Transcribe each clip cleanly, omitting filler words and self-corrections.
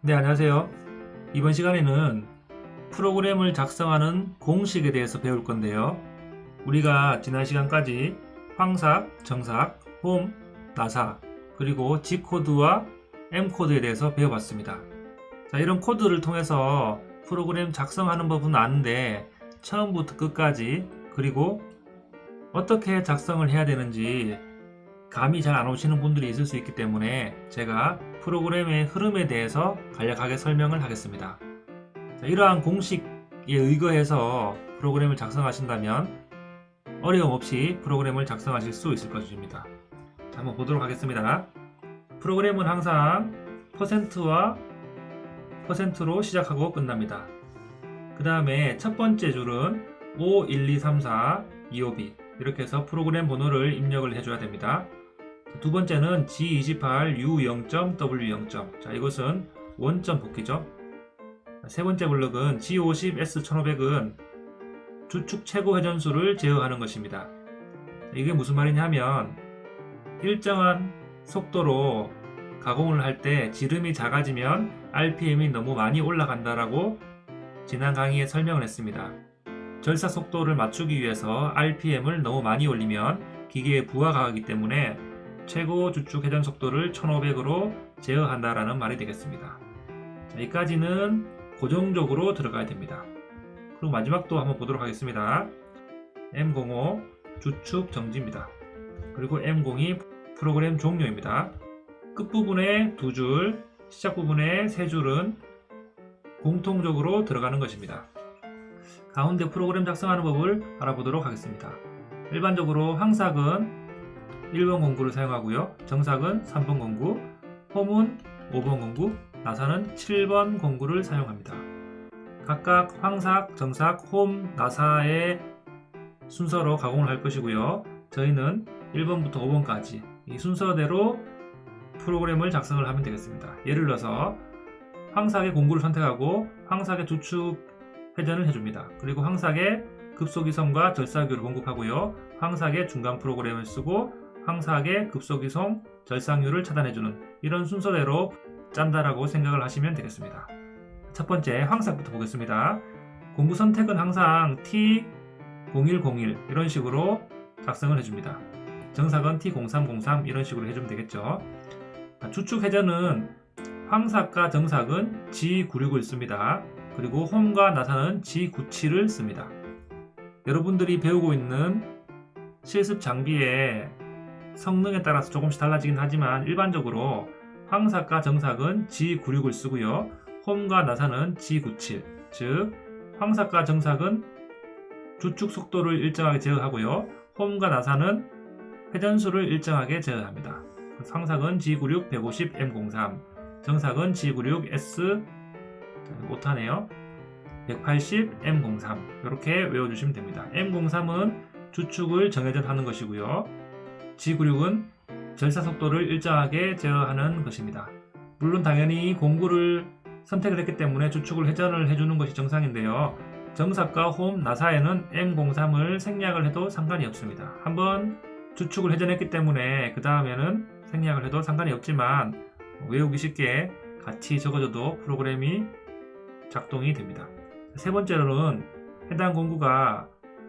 네, 안녕하세요. 이번 시간에는 프로그램을 작성하는 공식에 대해서 배울 건데요. 우리가 지난 시간까지 황삭, 정삭, 홈, 나사, 그리고 G코드와 M코드에 대해서 배워봤습니다. 자, 이런 코드를 통해서 프로그램 작성하는 법은 아는데 처음부터 끝까지 그리고 어떻게 작성을 해야 되는지 감이 잘 안 오시는 분들이 있을 수 있기 때문에 제가 프로그램의 흐름에 대해서 간략하게 설명을 하겠습니다. 자, 이러한 공식에 의거해서 프로그램을 작성하신다면 어려움 없이 프로그램을 작성하실 수 있을 것입니다. 자, 한번 보도록 하겠습니다. 프로그램은 항상 퍼센트와 퍼센트로 시작하고 끝납니다. 그 다음에 첫 번째 줄은 5, 1, 2, 3, 4, 2, 5, B 이렇게 해서 프로그램 번호를 입력을 해줘야 됩니다. 두 번째는 G28, U0, W0. 자, 이것은 원점 복귀죠. 세 번째 블럭은 G50, S1500은 주축 최고 회전수를 제어하는 것입니다. 이게 무슨 말이냐면 일정한 속도로 가공을 할 때 지름이 작아지면 RPM이 너무 많이 올라간다라고 지난 강의에 설명을 했습니다. 절사 속도를 맞추기 위해서 RPM을 너무 많이 올리면 기계에 부하가 가기 때문에 최고 주축 회전 속도를 1500으로 제어한다라는 말이 되겠습니다. 자, 여기까지는 고정적으로 들어가야 됩니다. 그리고 마지막도 한번 보도록 하겠습니다. M05 주축 정지입니다. 그리고 M02 프로그램 종료입니다. 끝부분에 2줄, 시작 부분에 3줄은 공통적으로 들어가는 것입니다. 가운데 프로그램 작성하는 법을 알아보도록 하겠습니다. 일반적으로 황삭은 1번 공구를 사용하고요. 정삭은 3번 공구, 홈은 5번 공구, 나사는 7번 공구를 사용합니다. 각각 황삭, 정삭, 홈, 나사의 순서로 가공을 할 것이고요. 저희는 1번부터 5번까지 이 순서대로 프로그램을 작성을 하면 되겠습니다. 예를 들어서 황삭의 공구를 선택하고 황삭의 주축 회전을 해줍니다. 그리고 황삭의 급속이성과 절삭유를 공급하고요. 황삭의 중간 프로그램을 쓰고 황삭의 급속이성, 절삭유를 차단해주는 이런 순서대로 짠다라고 생각을 하시면 되겠습니다. 첫 번째 황삭부터 보겠습니다. 공구 선택은 항상 T0101 이런 식으로 작성을 해줍니다. 정삭은 T0303 이런 식으로 해주면 되겠죠. 주축 회전은 황삭과 정삭은 G96을 씁니다. 그리고 홈과 나사는 G97을 씁니다. 여러분들이 배우고 있는 실습 장비의 성능에 따라서 조금씩 달라지긴 하지만 일반적으로 황삭과 정삭은 G96을 쓰고요. 홈과 나사는 G97, 즉 황삭과 정삭은 주축 속도를 일정하게 제어하고요. 홈과 나사는 회전수를 일정하게 제어합니다. 황삭은 G96, 150, M03, 정삭은 G96, S 못하네요. 180, M03 이렇게 외워주시면 됩니다. M03은 주축을 정회전하는 것이고요. G96은 절사 속도를 일정하게 제어하는 것입니다. 물론 당연히 공구를 선택을 했기 때문에 주축을 회전을 해주는 것이 정상인데요. 정삭과 홈, 나사에는 M03을 생략을 해도 상관이 없습니다. 한번 주축을 회전했기 때문에 그 다음에는 생략을 해도 상관이 없지만 외우기 쉽게 같이 적어줘도 프로그램이 작동이 됩니다. 세 번째로는 해당 공구가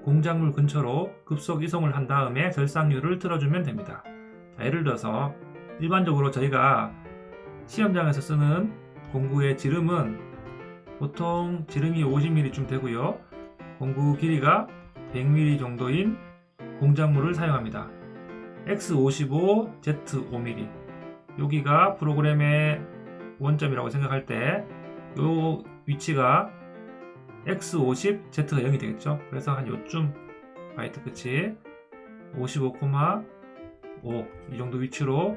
공작물 근처로 급속 이송을 한 다음에 절삭유를 틀어주면 됩니다. 자, 예를 들어서 일반적으로 저희가 시험장에서 쓰는 공구의 지름은 보통 지름이 50mm쯤 되고요. 공구 길이가 100mm 정도인 공작물을 사용합니다. X55, Z5mm 여기가 프로그램의 원점이라고 생각할 때 이 위치가 X50, Z가 0이 되겠죠. 그래서 한 요쯤 바이트 끝이 55,5 이 정도 위치로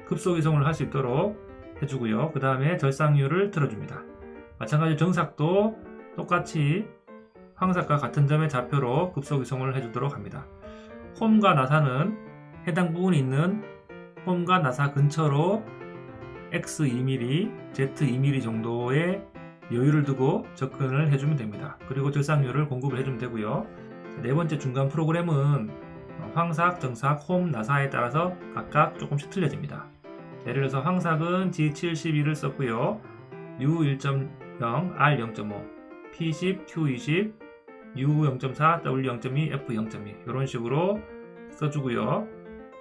급속 이송을 할 수 있도록 해주고요. 그 다음에 절삭유를 틀어줍니다. 마찬가지로 정삭도 똑같이 황삭과 같은 점의 좌표로 급속 이송을 해주도록 합니다. 홈과 나사는 해당 부분이 있는 홈과 나사 근처로 X2mm, Z2mm 정도의 여유를 두고 접근을 해주면 됩니다. 그리고 절삭유를 공급을 해주면 되고요. 네 번째 중간 프로그램은 황삭, 정삭, 홈, 나사에 따라서 각각 조금씩 틀려집니다. 예를 들어서 황삭은 G72를 썼고요. U1.0, R0.5, P10, Q20, U0.4, W0.2, F0.2 이런 식으로 써주고요.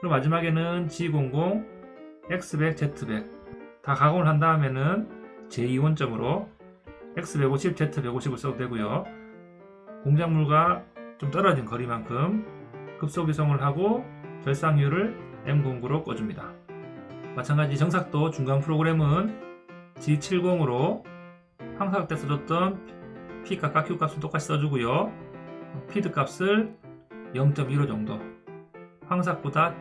그리고 마지막에는 G00, X100, Z100 다 가공을 한 다음에는 제2원점으로 X150, Z150을 써도 되고요. 공작물과 좀 떨어진 거리만큼 급속이송을 하고 절상유를 M09로 꺼줍니다. 마찬가지 정삭도 중간 프로그램은 G70으로 황삭 때 써줬던 P 값과 Q 값은 똑같이 써주고요. 피드 값을 0.15 정도 황삭보다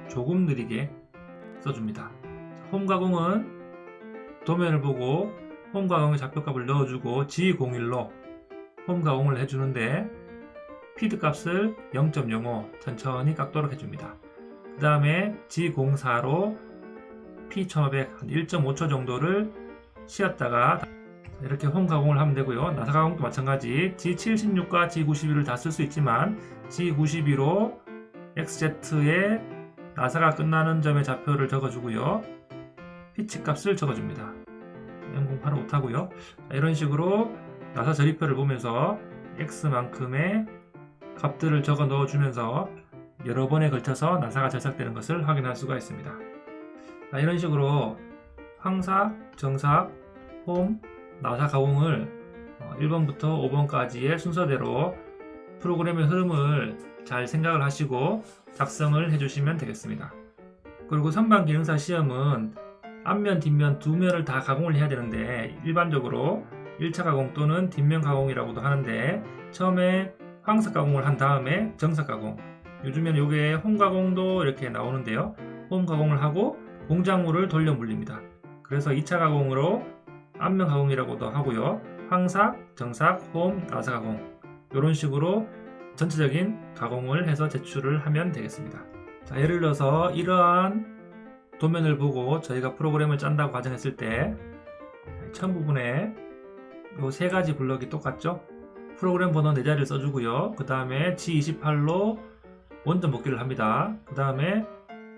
조금 느리게 써줍니다. 홈 가공은 도면을 보고 홈 가공의 좌표값을 넣어주고 G01로 홈 가공을 해주는데 피드 값을 0.05 천천히 깎도록 해줍니다. 그 다음에 G04로 P1500 한 1.5초 정도를 쉬었다가 이렇게 홈 가공을 하면 되고요. 나사 가공도 마찬가지 G76과 G91을 다 쓸 수 있지만 G92로 XZ에 나사가 끝나는 점의 좌표를 적어주고요. 피치 값을 적어줍니다. M08은 못하고요. 이런 식으로 나사 저리표를 보면서 X만큼의 값들을 적어 넣어주면서 여러 번에 걸쳐서 나사가 절삭되는 것을 확인할 수가 있습니다. 이런 식으로 황삭, 정삭, 홈, 나사 가공을 1번부터 5번까지의 순서대로 프로그램의 흐름을 잘 생각을 하시고 작성을 해주시면 되겠습니다. 그리고 선반 기능사 시험은 앞면, 뒷면 두 면을 다 가공을 해야 되는데 일반적으로 1차 가공 또는 뒷면 가공이라고도 하는데 처음에 황삭 가공을 한 다음에 정삭 가공, 요즘에는 이게 홈 가공도 이렇게 나오는데요. 홈 가공을 하고 공작물을 돌려 물립니다. 그래서 2차 가공으로 앞면 가공이라고도 하고요. 황삭, 정삭, 홈, 나사 가공 이런 식으로 전체적인 가공을 해서 제출을 하면 되겠습니다. 자, 예를 들어서 이러한 도면을 보고 저희가 프로그램을 짠다고 가정했을 때 처음 부분에 이 세 가지 블럭이 똑같죠? 프로그램 번호 4자리를 써주고요. 그 다음에 G28로 원점 복귀를 합니다. 그 다음에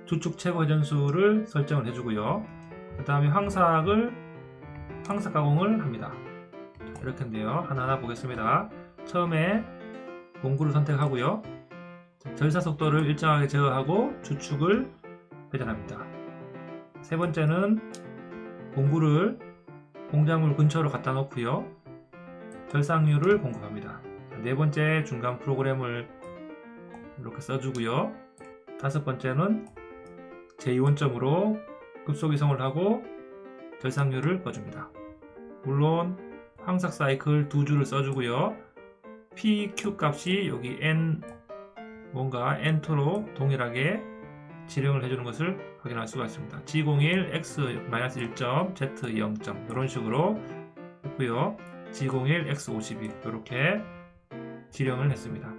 주축 최고 회전수를 설정을 해주고요. 그 다음에 황삭 가공을 합니다. 이렇게인데요. 하나하나 보겠습니다. 처음에 공구를 선택하고요. 절사 속도를 일정하게 제어하고 주축을 회전합니다. 세 번째는 공구를 공작물 근처로 갖다 놓고요. 절상유를 공급합니다. 네 번째 중간 프로그램을 이렇게 써주고요. 다섯 번째는 제2원점으로 급속이송을 하고 절상유를 꺼줍니다. 물론 황삭 사이클 두 줄을 써주고요. P, Q 값이 여기 N2로 동일하게 지령을 해주는 것을 확인할 수가 있습니다. G01, X-1점, Z0점 이런 식으로 했고요. G01, X52 이렇게 지령을 했습니다.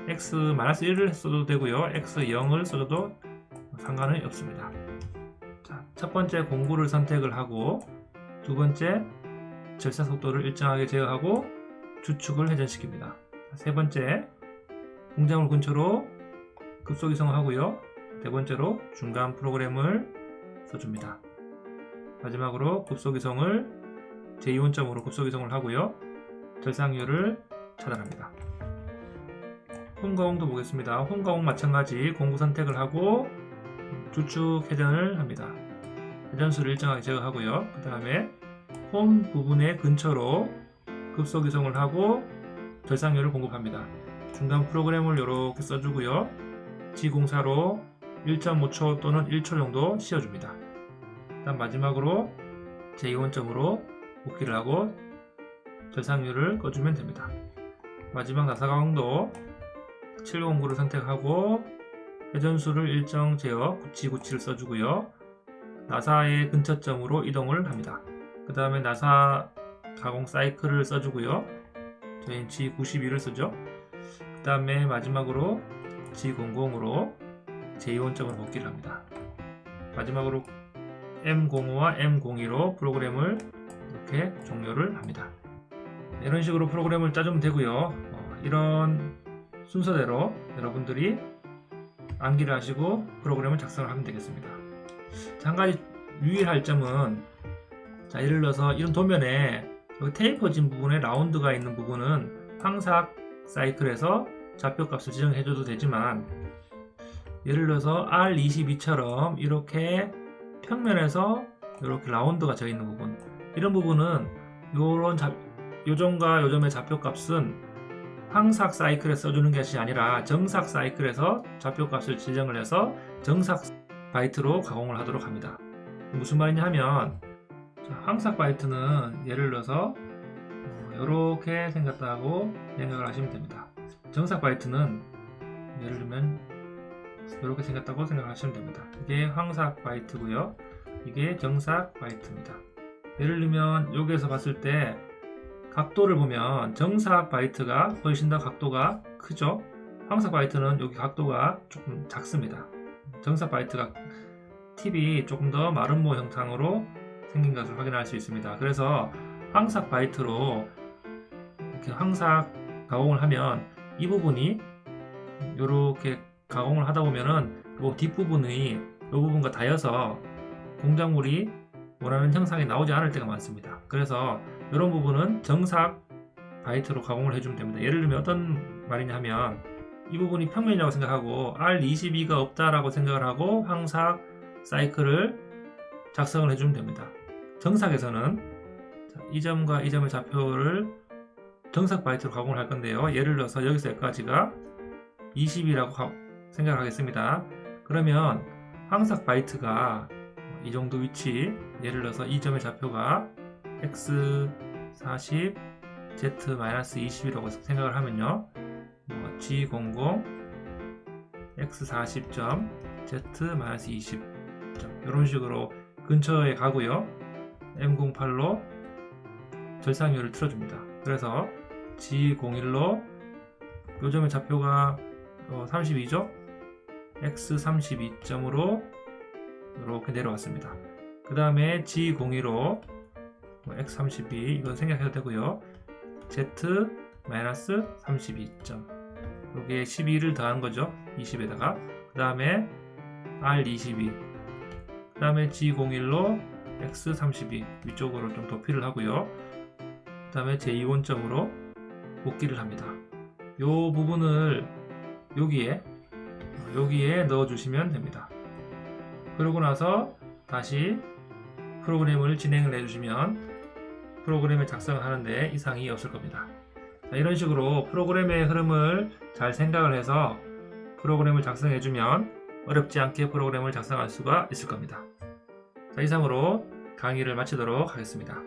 X-1을 써도 되고요. X0을 써도 상관은 없습니다. 자, 첫 번째 공구를 선택을 하고 두 번째 절사 속도를 일정하게 제어하고 주축을 회전시킵니다. 세 번째 공작물 근처로 급속이송을 하고요. 네 번째로 중간 프로그램을 써줍니다. 마지막으로 급속이송을 제2원점으로 급속이송을 하고요. 절상유를 차단합니다. 홈 가공도 보겠습니다. 홈 가공 마찬가지 공구 선택을 하고 주축 회전을 합니다. 회전수를 일정하게 제어하고요. 그 다음에 홈 부분의 근처로 급속이송을 하고 절상유를 공급합니다. 중간 프로그램을 이렇게 써주고요. G04로 1.5초 또는 1초 정도 씌워줍니다. 다음 마지막으로 제2원점으로 복귀를 하고 절상유를 꺼주면 됩니다. 마지막 나사 가공도 7공구를 선택하고 회전수를 일정 제어 9797을 써주고요. 나사의 근처점으로 이동을 합니다. 그 다음에 나사 가공 사이클을 써주고요. 저희는 G92를 쓰죠. 그 다음에 마지막으로 G00으로 제2원점으로 복귀를 합니다. 마지막으로 M05와 M02로 프로그램을 이렇게 종료를 합니다. 이런 식으로 프로그램을 짜주면 되고요. 이런 순서대로 여러분들이 암기를 하시고 프로그램을 작성을 하면 되겠습니다. 자, 한 가지 유의할 점은, 자, 예를 들어서 이런 도면에 여기 테이퍼진 부분에 라운드가 있는 부분은 황삭 사이클에서 좌표값을 지정해줘도 되지만, 예를 들어서 R22처럼 이렇게 평면에서 이렇게 라운드가 져 있는 부분, 이런 부분은 요런 요점과 요점의 좌표값은 황삭 사이클에 써주는 것이 아니라 정삭 사이클에서 좌표값을 지정을 해서 정삭 바이트로 가공을 하도록 합니다. 무슨 말이냐 하면, 황삭 바이트는 예를 들어서 이렇게 생겼다고 생각을 하시면 됩니다. 정삭 바이트는 예를 들면 이렇게 생겼다고 생각하시면 됩니다. 이게 황삭 바이트고요, 이게 정삭 바이트입니다. 예를 들면 여기에서 봤을 때 각도를 보면 정삭 바이트가 훨씬 더 각도가 크죠. 황삭 바이트는 여기 각도가 조금 작습니다. 정삭 바이트가 팁이 조금 더 마름모 형상으로 생긴 것을 확인할 수 있습니다. 그래서 황삭 바이트로 이렇게 황삭 가공을 하면 이 부분이 이렇게 가공을 하다 보면은 이 뒷부분이 이 부분과 닿여서 공작물이 원하는 형상이 나오지 않을 때가 많습니다. 그래서 이런 부분은 정삭 바이트로 가공을 해주면 됩니다. 예를 들면 어떤 말이냐 하면, 이 부분이 평면이라고 생각하고 R22가 없다라고 생각을 하고 황삭 사이클을 작성을 해주면 됩니다. 정삭에서는 이 점과 이 점의 좌표를 정삭 바이트로 가공을 할 건데요. 예를 들어서 여기서 여기까지가 20이라고 생각을 하겠습니다. 그러면 황삭 바이트가 이 정도 위치, 예를 들어서 이 점의 좌표가 x40, z-20이라고 생각을 하면요, g00, x40점, z-20점 이런 식으로 근처에 가고요, M08로 절상율을 틀어줍니다. 그래서 G01로 요 점의 좌표가 32죠? X32점으로 이렇게 내려왔습니다. 그 다음에 G02로 X32 이건 생략해도 되고요, Z-32점 여기에 12를 더한 거죠. 20에다가 그 다음에 R22, 그 다음에 G01로 X32 위쪽으로 좀 도피를 하고요, 그 다음에 제2원점으로 복귀를 합니다. 요 부분을 여기에 넣어주시면 됩니다. 그러고 나서 다시 프로그램을 진행을 해주시면 프로그램을 작성을 하는데 이상이 없을 겁니다. 자, 이런 식으로 프로그램의 흐름을 잘 생각을 해서 프로그램을 작성해주면 어렵지 않게 프로그램을 작성할 수가 있을 겁니다. 자, 이상으로 강의를 마치도록 하겠습니다.